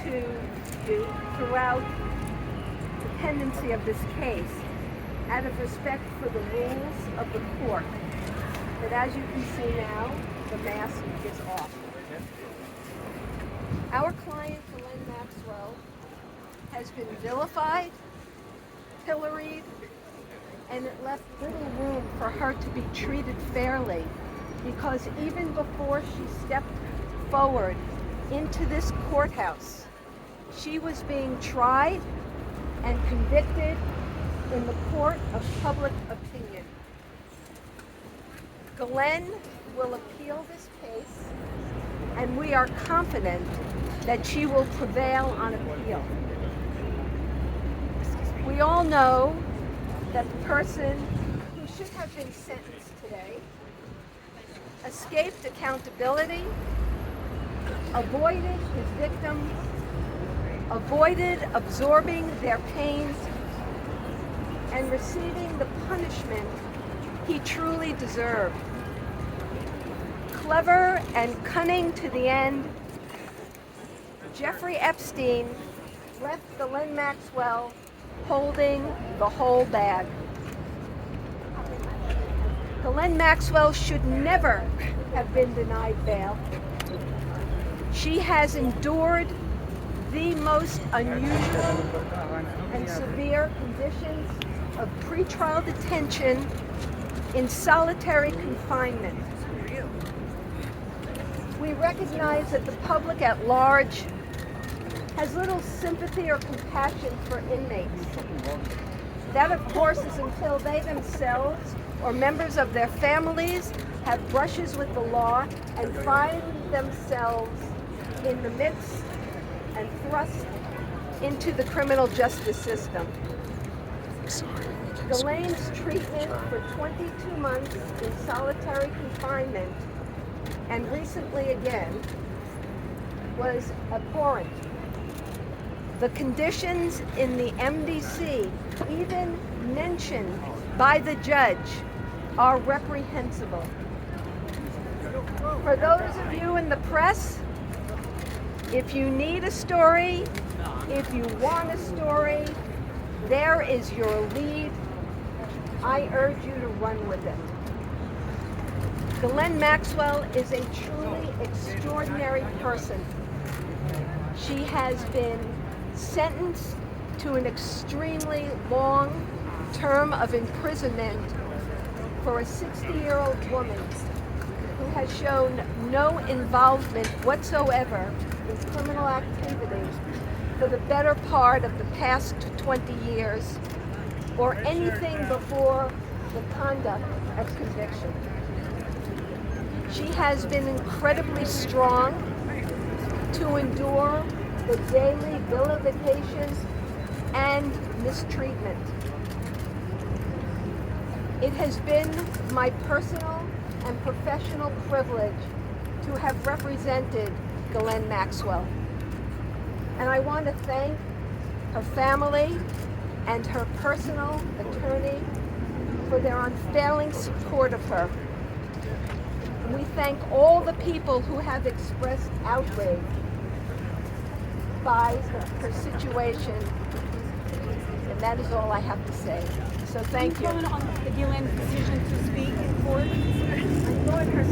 to you throughout the pendency of this case, out of respect for the rules of the court, that as you can see now, the mask is off. Our client, Ghislaine Maxwell, has been vilified, pilloried, and it left little room for her to be treated fairly, because even before she stepped forward into this courthouse, she was being tried and convicted in the court of public opinion. Ghislaine will appeal this case, and we are confident that she will prevail on appeal. We all know that the person who should have been sentenced today escaped accountability, avoided his victims, avoided absorbing their pains, and receiving the punishment he truly deserved. Clever and cunning to the end, Jeffrey Epstein left Ghislaine Maxwell holding the whole bag. Ghislaine Maxwell should never have been denied bail. She has endured the most unusual and severe conditions of pretrial detention in solitary confinement. We recognize that the public at large has little sympathy or compassion for inmates. That, of course, is until they themselves or members of their families have brushes with the law and find themselves in the midst and thrust into the criminal justice system. Ghislaine's treatment for 22 months in solitary confinement, and recently again, was abhorrent. The conditions in the MDC, even mentioned by the judge, are reprehensible. For those of you in the press, if you need a story, if you want a story, there is your lead. I urge you to run with it. Ghislaine Maxwell is a truly extraordinary person. She has been sentenced to an extremely long term of imprisonment for a 60-year-old woman who has shown no involvement whatsoever in criminal activity for the better part of the past 20 years, or anything before the conduct of conviction. She has been incredibly strong to endure the daily vilification and mistreatment. It has been my personal and professional privilege to have represented Ghislaine Maxwell. And I want to thank her family and her personal attorney for their unfailing support of her. And we thank all the people who have expressed outrage by her situation. And that is all I have to say. So thank you. Can you comment on the Ghislaine's decision to speak in court? I'm going her